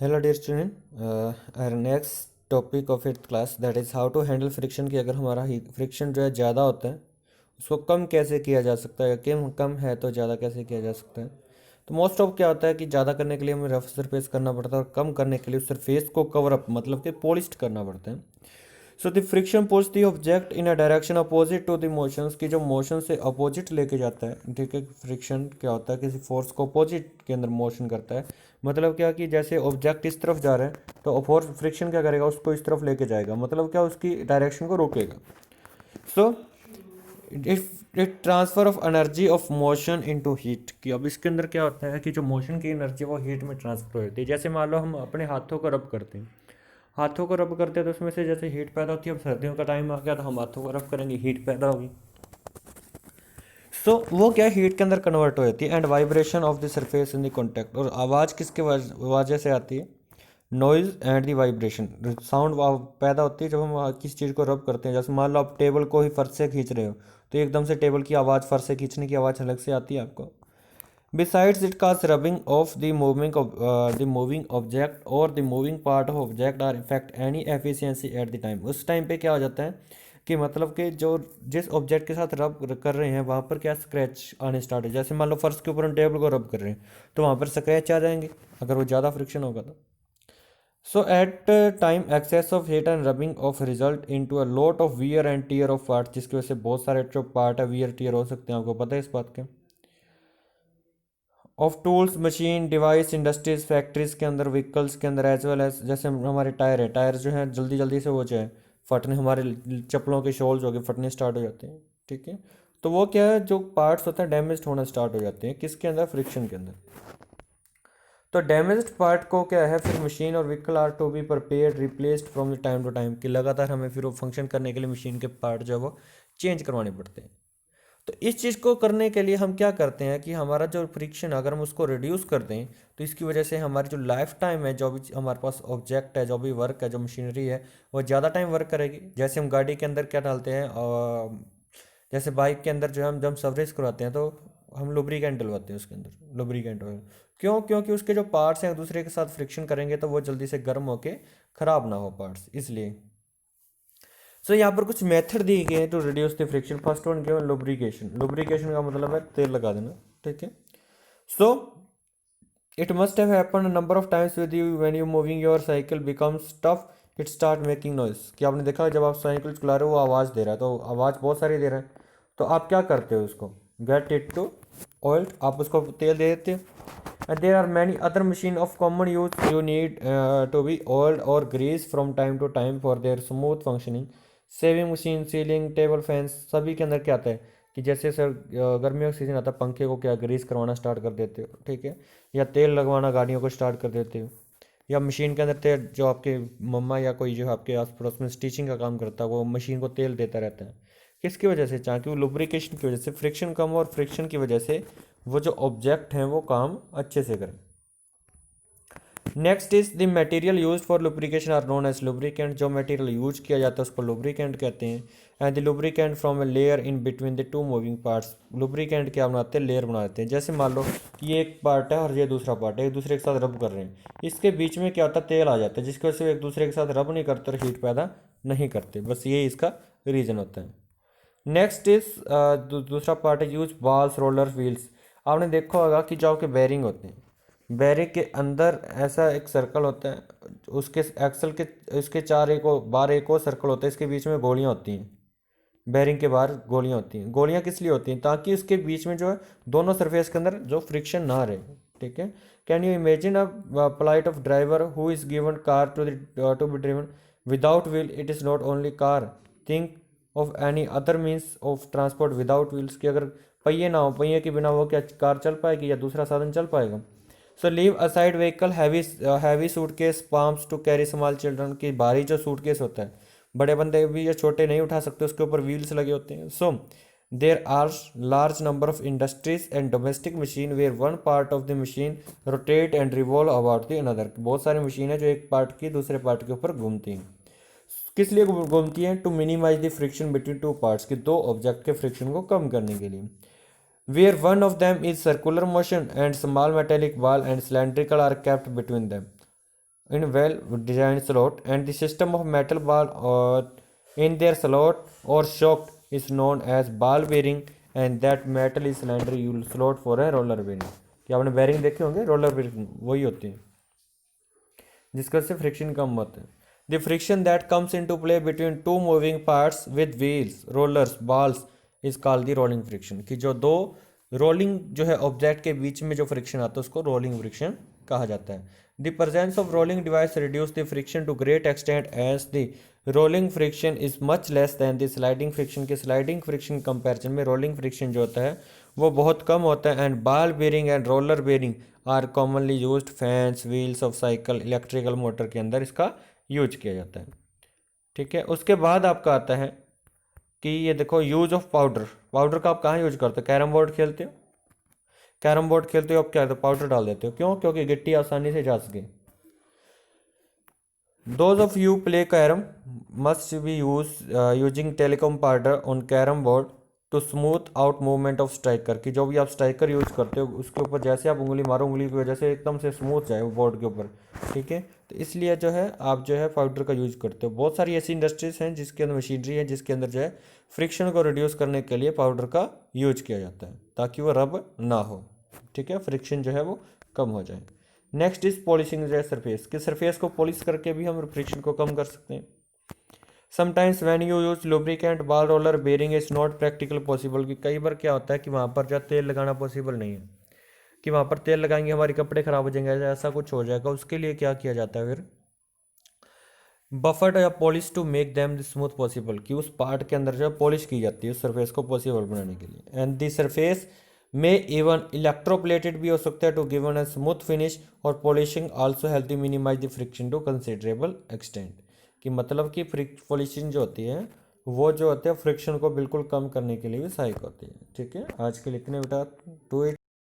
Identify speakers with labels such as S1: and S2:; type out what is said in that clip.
S1: Hello dear student, our next topic of 8th class that is how to handle friction कि अगर हमारा friction जो है ज़्यादा होता है उसको कम कैसे किया जा सकता है या कम कम है तो ज़्यादा कैसे किया जा सकता है। तो मोस्ट ऑफ क्या होता है कि ज़्यादा करने के लिए हमें रफ सरफेस करना पड़ता है और कम करने के लिए उस सरफेस को कवर अप मतलब कि पॉलिश करना पड़ता है। So the friction push the object in a direction opposite to the motions की जो मोशन से अपोजिट लेके जाता है। ठीक है, फ्रिक्शन क्या होता है, किसी फोर्स को अपोजिट के अंदर मोशन करता है। मतलब क्या कि जैसे ऑब्जेक्ट इस तरफ जा रहा है तो फोर्स फ्रिक्शन क्या करेगा, उसको इस तरफ लेके जाएगा, मतलब क्या उसकी डायरेक्शन को रोकेगा। So it transfer of energy of motion into heat कि अब इसके अंदर क्या होता है कि जो मोशन की एनर्जी वो हीट में ट्रांसफर हो जाती है। जैसे मान लो हम अपने हाथों को रब करते हैं, हाथों को रब करते हैं तो उसमें से जैसे हीट पैदा होती है। अब सर्दियों का टाइम आ गया तो हम हाथों को रब करेंगे, हीट पैदा होगी। सो वो क्या हीट के अंदर कन्वर्ट हो जाती है and vibration of the surface in the contact. और आवाज़ किसके वजह से आती है? Noise and the vibration, sound पैदा होती है जब हम किसी चीज़ को रब करते हैं। जैसे मान लो आप टेबल को ही फर्श से खींच रहे हो तो एकदम से टेबल की आवाज़, फर्श से खींचने की आवाज़ अलग से आती है आपको। Besides, it causes rubbing of the moving object or the moving part of object or affect any efficiency at the time। उस टाइम पे क्या हो जाता है कि मतलब कि जो जिस ऑब्जेक्ट के साथ रब कर रहे हैं वहाँ पर क्या स्क्रैच आने स्टार्ट है। जैसे मान लो फर्श के ऊपर हम टेबल को रब कर रहे हैं तो वहाँ पर स्क्रैच आ जाएंगे अगर वो ज़्यादा फ्रिक्शन होगा तो। So at time excess of heat and rubbing of result into a lot of wear and tear of part, जिसकी वजह से बहुत सारे जो पार्ट है वियर टीयर हो सकते हैं, आपको पता है इस बात के। Of tools, machine, device, industries, factories के अंदर, व्हीकल्स के अंदर, एज वेल एज जैसे हमारे टायर है, टायर जो है जल्दी जल्दी से वो जो है फटने, हमारे चप्पलों के शोल्स हो गए फटने स्टार्ट हो जाते हैं। ठीक है, तो वो क्या है, जो पार्ट्स होते हैं डैमेज होना स्टार्ट हो जाते हैं किसके अंदर, फ्रिक्शन के अंदर। तो डैमेज्ड पार्ट को क्या है फिर मशीन और vehicle are to be prepared replaced from the time to time कि लगातार हमें फिर वो फंक्शन करने के लिए मशीन के पार्ट जो है वो चेंज करवाने पड़ते हैं। तो इस चीज़ को करने के लिए हम क्या करते हैं कि हमारा जो फ्रिक्शन अगर हम उसको रिड्यूस कर दें तो इसकी वजह से हमारी जो लाइफ टाइम है, जो भी हमारे पास ऑब्जेक्ट है, जो भी वर्क है, जो मशीनरी है, वो ज़्यादा टाइम वर्क करेगी। जैसे हम गाड़ी के अंदर क्या डालते हैं, जैसे बाइक के अंदर जो है हम जब सर्विस करवाते हैं तो हम लुब्रिकेंट डलवाते हैं उसके अंदर, लुब्रिकेंट ऑयल। क्यों? क्योंकि उसके जो पार्ट्स हैं एक दूसरे के साथ फ्रिक्शन करेंगे तो वो जल्दी से गर्म होके ख़राब ना हो पार्ट्स, इसलिए। सो यहाँ पर कुछ मेथड दिए गए हैं to reduce the friction. First one क्या है, लुब्रिकेशन। लुब्रिकेशन का मतलब है तेल लगा देना। ठीक है, so it must have happened number of times with you when you moving your cycle becomes tough, it start making noise. कि आपने देखा जब आप साइकिल चला रहे हो वो आवाज़ दे रहा है, तो आवाज़ बहुत सारी दे रहा है, तो आप क्या करते हो उसको, गेट इट टू ऑयल, आप उसको तेल दे देते हो। And there are many other machine of common use you need to be oiled और grease from time to time for their smooth functioning. Sewing machine, ceiling, table fans, सभी के अंदर क्या आता है कि जैसे सर गर्मियों का सीजन आता है, पंखे को क्या ग्रीस करवाना स्टार्ट कर देते हो। ठीक है, या तेल लगवाना गाड़ियों को स्टार्ट कर देते हो, या मशीन के अंदर तेल, जो आपके मम्मा या कोई जो आपके आस पड़ोस में स्टिचिंग का काम करता है वो मशीन को तेल देता रहता है। किसकी वजह से? चाहे कि वो लुब्रिकेशन की वजह से, फ्रिक्शन कम हो और फ्रिक्शन की वजह से वो जो ऑब्जेक्ट हैं वो काम अच्छे से करें। Next is the material use for lubrication are known as lubricant. जो मटेरियल यूज किया जाता है उसको लुब्रिकेंट कहते हैं। And the lubricant from a layer in between the two moving parts. Lubricant क्या बनाते हैं, लेयर बना देते हैं। जैसे मान लो कि ये एक पार्ट है और ये दूसरा पार्ट है, एक दूसरे के साथ रब कर रहे हैं, इसके बीच में क्या होता है, तेल आ जाता है, जिसकी वजह से एक दूसरे के साथ रब नहीं करते और हीट पैदा नहीं करते। बस ये इसका रीज़न होता है। नेक्स्ट इज दूसरा पार्ट है यूज बाल्स, रोलर, व्हील्स। आपने देखा होगा कि जो आपके बेरिंग होते हैं, बेरिंग के अंदर ऐसा एक सर्कल होता है, उसके एक्सल के इसके चार एक और बार एक और सर्कल होता है, इसके बीच में गोलियां होती हैं। बेरिंग के बाहर गोलियां होती हैं। गोलियां किस लिए होती हैं? ताकि उसके बीच में जो है दोनों सरफेस के अंदर जो फ्रिक्शन ना रहे। ठीक है, can you imagine a plight of driver who is given car to be driven without wheel? It is not only car, think of any other means of transport without wheels. कि अगर पहिए ना हो, पहिए के बिना वो क्या कार चल पाएगी या दूसरा साधन चल पाएगा? So leave aside vehicle heavy suitcase prams to carry small children. की भारी जो सूटकेस होता है, बड़े बंदे भी या छोटे नहीं उठा सकते, उसके ऊपर व्हील्स लगे होते हैं। So there are large number of industries and domestic machine where one part of the machine rotate and revolve about the another. बहुत सारी मशीन है जो एक पार्ट की दूसरे पार्ट के ऊपर घूमती हैं। किस लिए घूमती हैं? To minimise the friction between two parts, की दो ऑब्जेक्ट के फ्रिक्शन को कम करने के लिए। Where one of them is circular motion and small metallic ball and cylindrical are kept between them। in well designed slot, and the system of metal ball or in their slot or shocked is known as ball bearing, and that metal is cylinder you slot for a roller bearing. क्या आपने bearing देखे होंगे, roller bearing वही होती है जिसका से friction कम होता है. The friction that comes into play between two moving parts with wheels rollers balls is called the rolling friction. कि जो दो रोलिंग जो है ऑब्जेक्ट के बीच में जो फ्रिक्शन आता है उसको रोलिंग फ्रिक्शन कहा जाता है. The presence of rolling device reduce the friction to great extent as the rolling friction is much less than the sliding friction. के स्लाइडिंग फ्रिक्शन कंपैरिजन में रोलिंग फ्रिक्शन जो होता है वो बहुत कम होता है. And ball bearing and roller bearing are commonly used fans wheels of cycle electrical motor के अंदर इसका यूज किया जाता है. ठीक है. उसके बाद आपका आता है कि ये देखो यूज ऑफ पाउडर. पाउडर का आप कहाँ यूज करते हो? कैरम बोर्ड खेलते हो, कैरम बोर्ड खेलते हो आप क्या करते हो? पाउडर डाल देते हो. क्यों? क्योंकि गिट्टी आसानी से जा सके. Those of you play carrom must be using talcum powder on carrom board to smooth out movement of striker. कि जो भी आप स्ट्राइकर यूज करते हो उसके ऊपर जैसे आप उंगली मारो उंगली की वजह से एकदम से स्मूथ जाए वो बोर्ड के ऊपर. ठीक है. तो इसलिए जो है आप जो है पाउडर का यूज करते हो. बहुत सारी ऐसी इंडस्ट्रीज हैं जिसके अंदर मशीनरी है जिसके अंदर जो है फ्रिक्शन को रिड्यूस करने के लिए पाउडर का यूज किया जाता है ताकि वो रब ना हो. ठीक है. फ्रिक्शन जो है वो कम हो जाए. Next is polishing the surface. कि सरफेस को पॉलिश करके भी हम फ्रिक्शन को कम कर सकते हैं. Sometimes when you use lubricant ball roller bearing is not practical possible. कि कई बार क्या होता है कि वहाँ पर जो तेल लगाना पॉसिबल नहीं है, कि वहाँ पर तेल लगाएंगे हमारे कपड़े खराब हो जाएंगे, ऐसा कुछ हो जाएगा. उसके लिए क्या किया जाता है फिर? बफर्ड या polish to make them smooth possible. कि उस पार्ट के अंदर जो है पॉलिश की जाती है उस सरफेस को पॉसिबल बनाने के लिए. एंड दी सरफेस में इवन इलेक्ट्रोप्लेटेड भी हो सकता है to given a smooth finish. और polishing also help to minimise the friction to considerable extent. कि मतलब कि पॉलिशिंग जो होती है वो जो होती है फ्रिक्शन को बिल्कुल कम करने के लिए भी सहायक होती है. ठीक है. आज के लिए इतने बेटा. टू